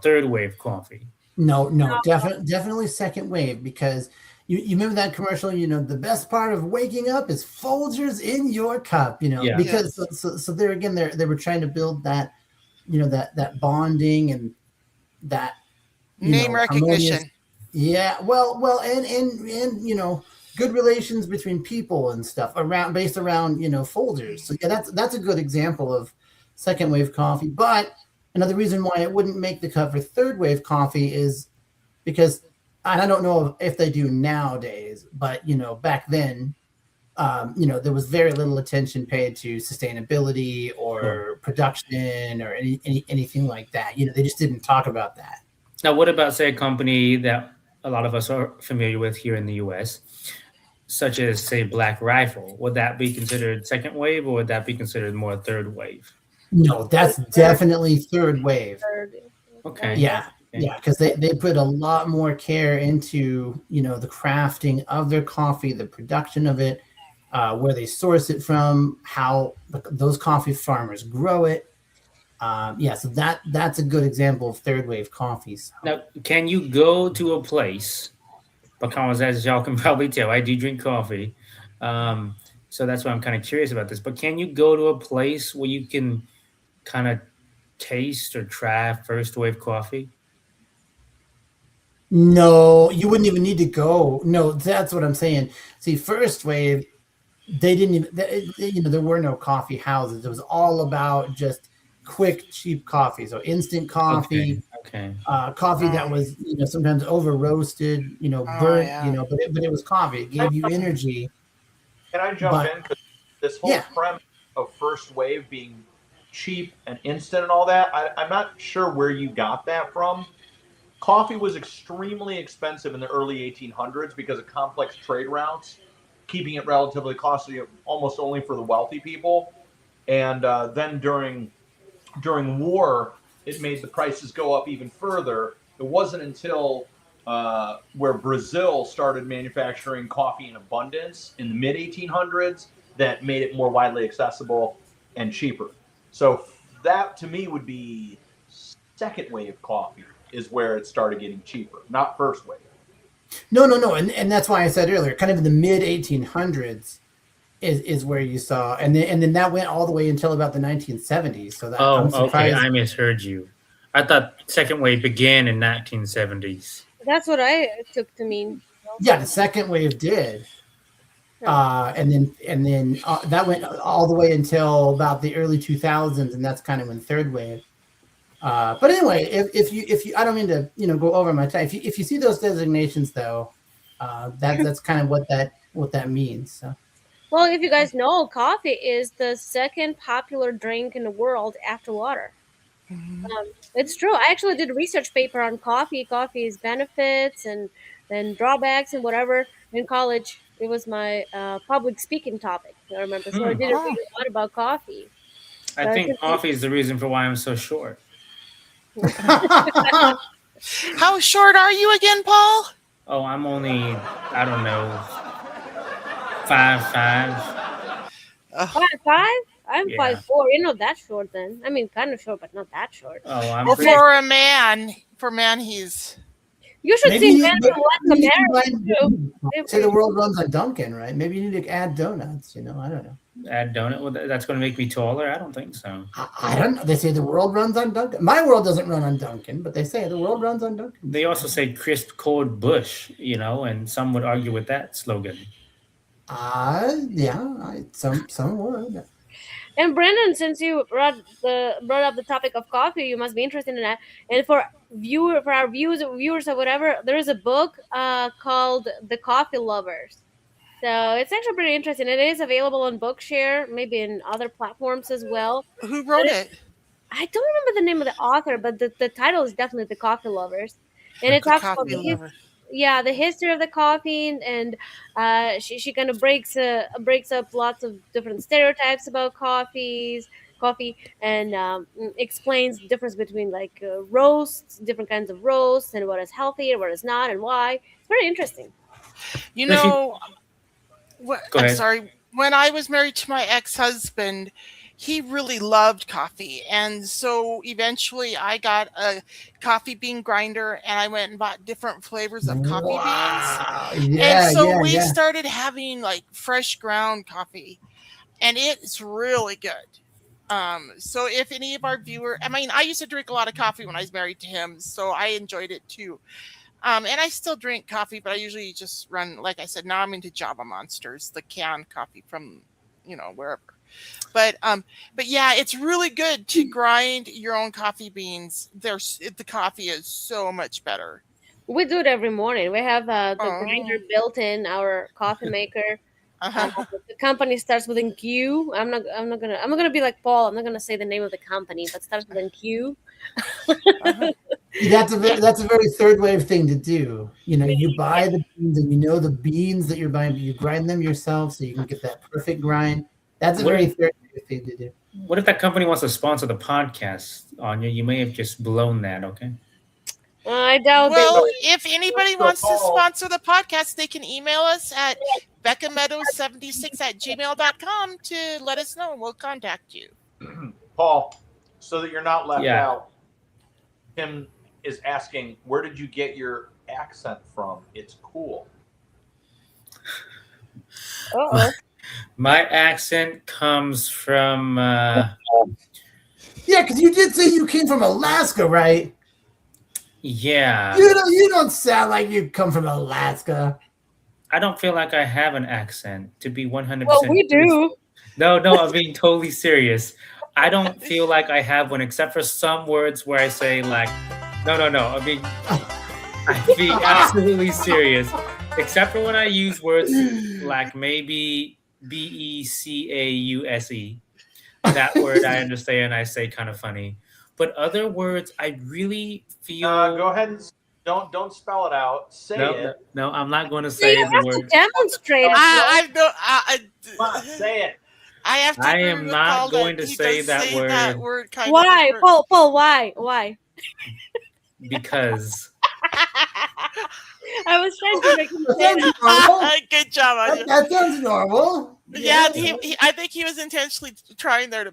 third wave coffee? No, definitely second wave, because you remember that commercial, the best part of waking up is Folgers in your cup, Yeah. because so there again, they were trying to build that, that bonding and that Name recognition. harmonious. Yeah, well, and good relations between people and stuff based around Folgers. So yeah, that's a good example of second wave coffee. But another reason why it wouldn't make the cut for third wave coffee is because, and I don't know if they do nowadays, but back then, there was very little attention paid to sustainability or production or anything like that. They just didn't talk about that. Now, what about, say, a company that a lot of us are familiar with here in the U.S., such as, say, Black Rifle? Would that be considered second wave, or would that be considered more third wave? No, that's definitely third wave. Okay. Yeah, because they put a lot more care into the crafting of their coffee, the production of it, where they source it from, how those coffee farmers grow it. So that's a good example of third wave coffees. Now, can you go to a place, because as y'all can probably tell, I do drink coffee, so that's why I'm kind of curious about this, but can you go to a place where you can kind of taste or try first wave coffee? No, you wouldn't even need to go. No, that's what I'm saying. See, first wave, they didn't even, there were no coffee houses. It was all about just quick, cheap coffee. So instant coffee, Okay. Coffee that was, sometimes over roasted, burnt, yeah. but it was coffee. It gave you energy. Can I jump in? 'Cause this whole Yeah. premise of first wave being cheap and instant and all that, I'm not sure where you got that from. Coffee was extremely expensive in the early 1800s because of complex trade routes, keeping it relatively costly almost only for the wealthy people. And then during war, it made the prices go up even further. It wasn't until where Brazil started manufacturing coffee in abundance in the mid 1800s that made it more widely accessible and cheaper. So that to me would be second wave coffee is where it started getting cheaper, not first wave. No. And that's why I said earlier, kind of in the mid 1800s is where you saw, and then that went all the way until about the 1970s. So that I'm okay. surprised. I misheard you. I thought second wave began in 1970s. That's what I took to mean. Yeah, the second wave did. And then that went all the way until about the early 2000s, and that's kind of when third wave. But anyway, if you I don't mean to go over my time. If you see those designations though, that's kind of what that means. So. Well, if you guys know, coffee is the second popular drink in the world after water. It's true. I actually did a research paper on coffee's benefits and drawbacks and whatever in college. It was my public speaking topic, I remember. So I did a lot about coffee. I think coffee is the reason for why I'm so short. How short are you again, Paul? Oh, I'm only, I don't know, 5'5". 5'5"? I'm Yeah. 5'4". You're not that short then. I mean, kind of short, but not that short. Oh, I'm Well, pretty, for a man, he's. You should Maybe see you- men maybe from Latin you America combine- too. Say the world runs on Dunkin', right? Maybe you need to add donuts. I don't know. add donut. Well, that's going to make me taller. I don't think so. I don't know. They say the world runs on Dunkin'. My world doesn't run on Dunkin', but they say the world runs on Dunkin'. They also say crisp, cold bush, and some would argue with that slogan. Yeah, some would. And Brendan, since you brought up the topic of coffee, you must be interested in that. And for our viewers or whatever, there is a book called The Coffee Lovers. So it's actually pretty interesting. It is available on Bookshare, maybe in other platforms as well. Who wrote it? I don't remember the name of the author, but the title is definitely The Coffee Lovers. And it The talks about Coffee Lover. the history of the coffee, and she kind of breaks up lots of different stereotypes about coffee, and explains the difference between like roasts, different kinds of roasts, and what is healthy and what is not, and why. It's very interesting. You If you- know, what, Go I'm ahead. sorry. When I was married to my ex-husband, he really loved coffee, and so eventually I got a coffee bean grinder, and I went and bought different flavors of coffee beans. Wow. Yeah, And so yeah, we yeah. started having like fresh ground coffee, and it's really good. So if any of our viewers, I mean, I used to drink a lot of coffee when I was married to him, so I enjoyed it too. And I still drink coffee, but I usually just run, like I said, now I'm into Java Monsters, the canned coffee from, wherever. But yeah, it's really good to grind your own coffee beans. The coffee is so much better. We do it every morning. We have the Oh. grinder built in our coffee maker. Uh-huh. The company starts with an Q. I'm not gonna be like Paul. I'm not gonna say the name of the company, but starts with an Q. That's a very third wave thing to do. You buy the beans and the beans that you're buying, but you grind them yourself so you can get that perfect grind. That's a very third wave thing to do. What if that company wants to sponsor the podcast, Anya? You may have just blown that, okay? I doubt Well, they if anybody So wants to Paul- sponsor the podcast, they can email us at beccameadows76@gmail.com to let us know, and we'll contact you. Paul, so that you're not left Yeah. out, Tim is asking, where did you get your accent from? It's cool. Uh-oh. My accent comes from Yeah, because you did say you came from Alaska, right? yeah. You don't sound like you come from Alaska. I don't feel like I have an accent, to be 100%. Well, we do. No, I'm being totally serious. I don't feel like I have one, except for some words where I say like, no. I'm being absolutely serious. Except for when I use words like maybe BECAUSE. That word I understand. I say kind of funny. But other words, I really feel. Go ahead and don't spell it out. Say it. No, I'm not going to So say you the have to word. demonstrate it. Come on, say it. I have to. I agree am with not Paul going to he say does that say word. That word kind Why, of Paul? Why? Because I was trying to make him That say sounds that. normal. Good job, Anya. That sounds normal. Yeah, I think he was intentionally trying there to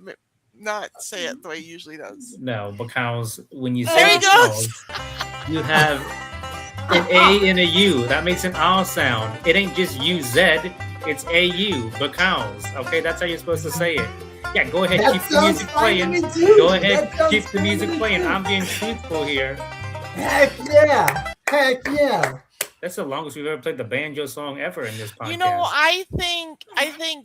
not say it the way he usually does. no, because when you There say he goes. because, you have an A and a U. That makes an R sound. It ain't just UZ. It's AU. Because. Okay, that's how you're supposed to say it. Yeah, go ahead, That keep the sounds music fine to playing. me too. Go ahead, That sounds keep the fine to music me. playing. I'm being truthful here. Heck yeah. Heck yeah. That's the longest we've ever played the banjo song ever in this podcast. You know, I think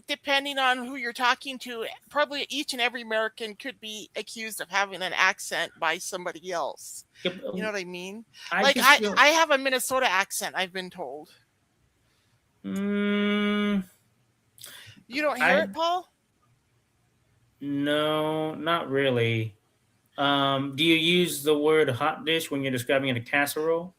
depending on who you're talking to, probably each and every American could be accused of having an accent by somebody else. Yeah, You know what I mean? I Like just feel- I have a Minnesota accent, I've been told. Mm, You don't hear I- it, Paul? no, not really. Do you use the word hot dish when you're describing a casserole?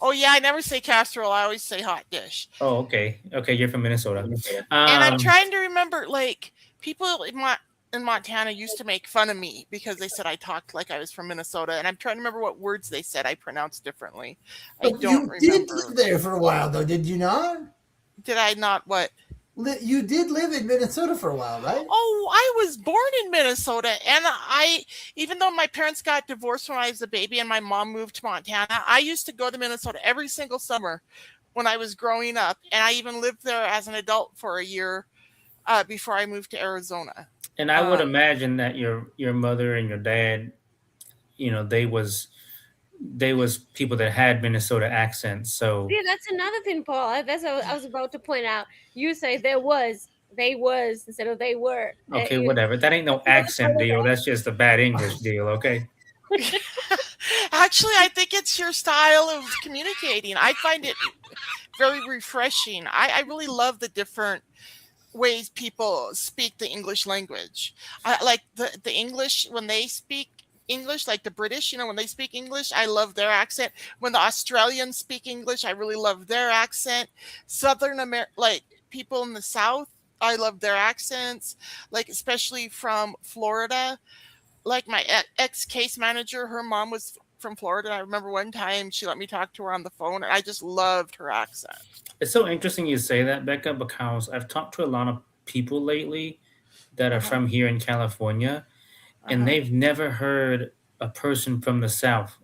Oh yeah, I never say casserole. I always say hot dish. Oh, okay. Okay, you're from Minnesota. And I'm Um, trying to remember, like, people in Montana used to make fun of me because they said I talked like I was from Minnesota, and I'm trying to remember what words they said I pronounced differently. I But don't you did remember. live there for a while, though, did you not? Did I not what? You did live in Minnesota for a while, right? Oh, I was born in Minnesota, and even though my parents got divorced when I was a baby and my mom moved to Montana, I used to go to Minnesota every single summer when I was growing up, and I even lived there as an adult for a year before I moved to Arizona. and I would imagine that your mother and your dad, they was people that had Minnesota accents. So Yeah, that's another thing, Paul. That's what I was about to point out. You say there was They was instead of they were. Okay, whatever. That ain't no accent deal. That's just a bad English deal. Okay. Actually, I think it's your style of communicating. I find it very refreshing. I really love the different ways people speak the English language. I like the English when they speak English, like the British, when they speak English, I love their accent. When the Australians speak English, I really love their accent. Southern America, like people in the South, I love their accents, like especially from Florida. Like my ex case manager, her mom was from Florida. I remember one time she let me talk to her on the phone, and I just loved her accent. It's so interesting you say that, Becca, because I've talked to a lot of people lately that are from here in California, and they've never heard a person from the South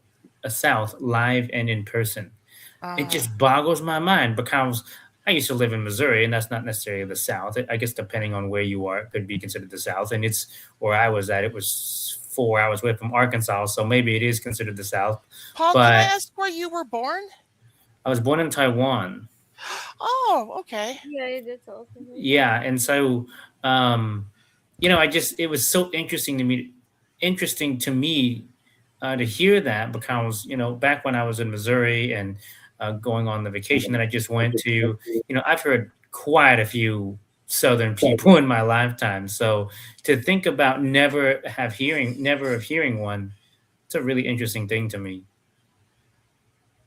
live and in person. It just boggles my mind because I used to live in Missouri, and that's not necessarily the South. I guess depending on where you are, it could be considered the South. And it's where I was at. It was 4 hours away from Arkansas, so maybe it is considered the South. Paul, can I ask where you were born? I was born in Taiwan. Oh, okay. Yeah, that's awesome. Yeah, and so it was so interesting to me to hear that because back when I was in Missouri and going on the vacation that I just went to, I've heard quite a few Southern people in my lifetime. So to think about never of hearing one, it's a really interesting thing to me.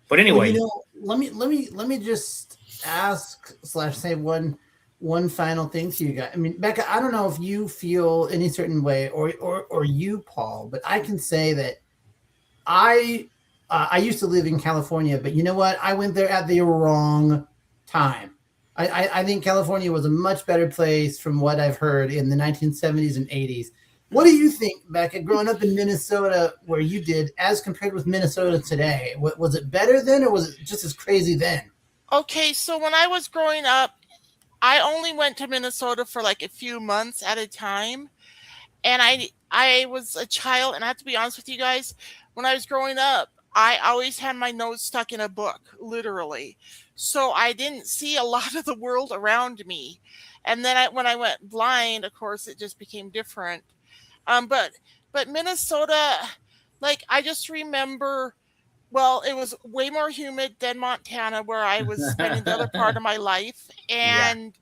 But anyway, let me just ask / say one final thing to you guys. I mean, Becca, I don't know if you feel any certain way or you, Paul, but I can say that I used to live in California, but you know what? I went there at the wrong time. I think California was a much better place from what I've heard in the 1970s and 80s. What do you think, Becca, growing up in Minnesota where you did, as compared with Minnesota today? Was it better then, or was it just as crazy then? Okay, so when I was growing up, I only went to Minnesota for like a few months at a time. And I was a child, and I have to be honest with you guys, when I was growing up, I always had my nose stuck in a book, literally. So I didn't see a lot of the world around me. And then when I went blind, of course, it just became different. But Minnesota, like I just remember, well, it was way more humid than Montana, where I was spending the other part of my life. And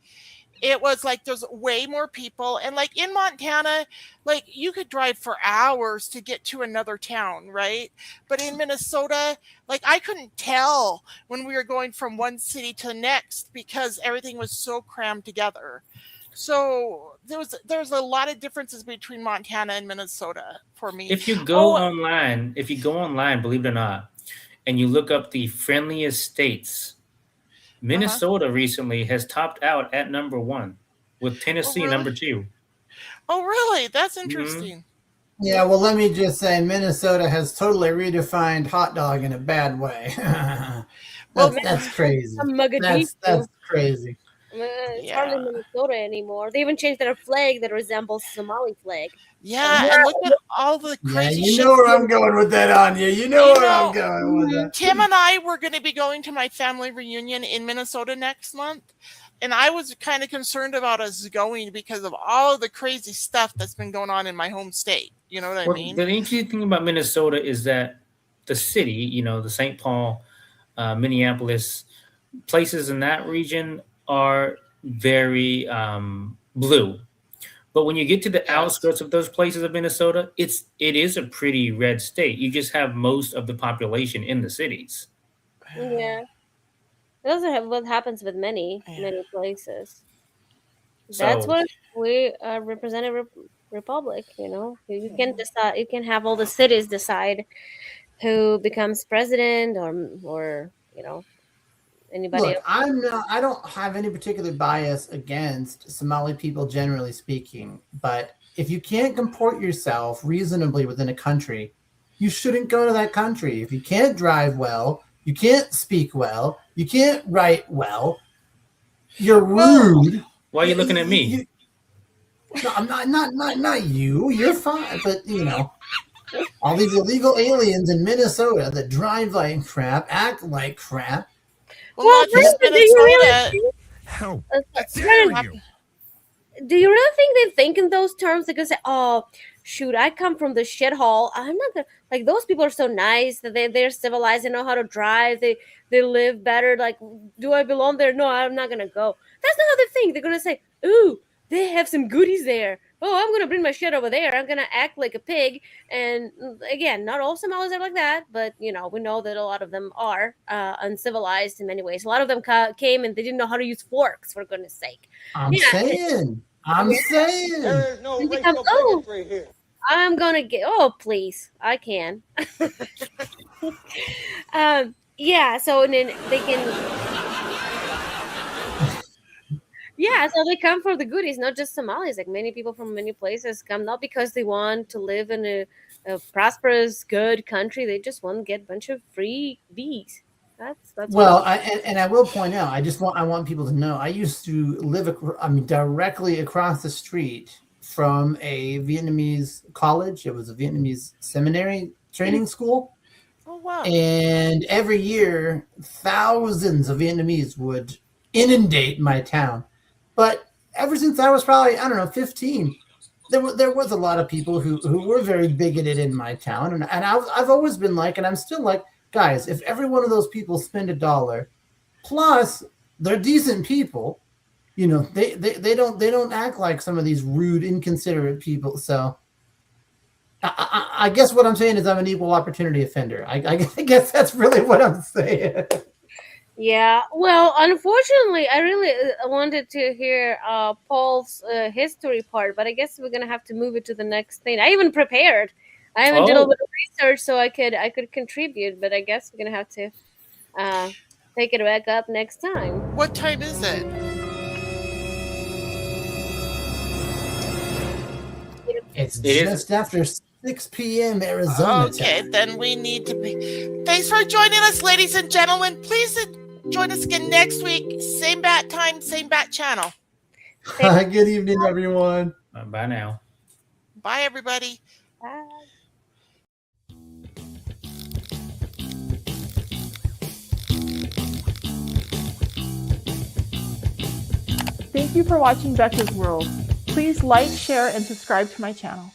it was like there's way more people. And like in Montana, like you could drive for hours to get to another town, right? But in Minnesota, like I couldn't tell when we were going from one city to the next because everything was so crammed together. So there's a lot of differences between Montana and Minnesota for me. If you go online, believe it or not, and you look up the friendliest states, Minnesota recently has topped out at number 1, with Tennessee number 2. Oh, really? That's interesting. Yeah, well, let me just say, Minnesota has totally redefined hot dog in a bad way. That's crazy. That's crazy. It's hardly Minnesota anymore. They even changed their flag that resembles Somali flag. Yeah, and look at all the crazy shit. You know where I'm going with that, Anya. You know where I'm going with that. Tim and I were going to be going to my family reunion in Minnesota next month, and I was kind of concerned about us going because of all of the crazy stuff that's been going on in my home state. You know what I mean? The interesting thing about Minnesota is that the city, the St. Paul, Minneapolis, places in that region are very blue. But when you get to the outskirts of those places of Minnesota, it is a pretty red state. You just have most of the population in the cities. Yeah. That's what happens with many places. That's what we represent a republic, You can decide, you can have all the cities decide who becomes president or anybody. Look, I don't have any particular bias against Somali people, generally speaking, but if you can't comport yourself reasonably within a country, you shouldn't go to that country. If you can't drive well, you can't speak well, you can't write well, you're rude. Why are you looking at me? No, I'm not you. You're fine, but all these illegal aliens in Minnesota that drive like crap, act like crap. Well, not just Minnesota. How dare you? do you really think they think in those terms? They're gonna say, "Oh, shoot, I come from the shithole. I'm not gonna like those people are so nice that they're civilized. They know how to drive. They live better. Like, do I belong there? No, I'm not gonna go." That's not how they think. They're gonna say, "Ooh, they have some goodies there. Oh, I'm gonna bring my shit over there. I'm gonna act like a pig." And again, not all Somalis are like that, but we know that a lot of them are uncivilized in many ways. A lot of them came and they didn't know how to use forks. For goodness sake. I'm Yeah. saying. There is no And they racial come, bigotry here. I'm gonna get. Oh, please, I can. Yeah. So and then they can. Yeah, so they come for the goodies, not just Somalis. Like many people from many places come not because they want to live in a prosperous, good country. They just want to get a bunch of free bees. That's Well, I will point out, I want people to know, I used to live, directly across the street from a Vietnamese college. It was a Vietnamese seminary training school. Oh wow. And every year, thousands of Vietnamese would inundate my town. But ever since I was probably, 15, there was a lot of people who were very bigoted in my town. And I've always been like, and I'm still like, guys, if every one of those people spend $1, plus they're decent people, they don't act like some of these rude, inconsiderate people. So I guess what I'm saying is I'm an equal opportunity offender. I guess that's really what I'm saying. Yeah, well, unfortunately, I really wanted to hear Paul's history part, but I guess we're gonna have to move it to the next thing. I even prepared. I even did a little bit of research so I could contribute, but I guess we're gonna have to take it back up next time. What time is it? It's It is- just after 6 p.m. Arizona Okay, time. then we need to be. Thanks for joining us, ladies and gentlemen. Please join us again next week. Same bat time, same bat channel. Good evening, everyone. Bye now. Bye, everybody. Bye. Thank you for watching Becca's World. Please like, share, and subscribe to my channel.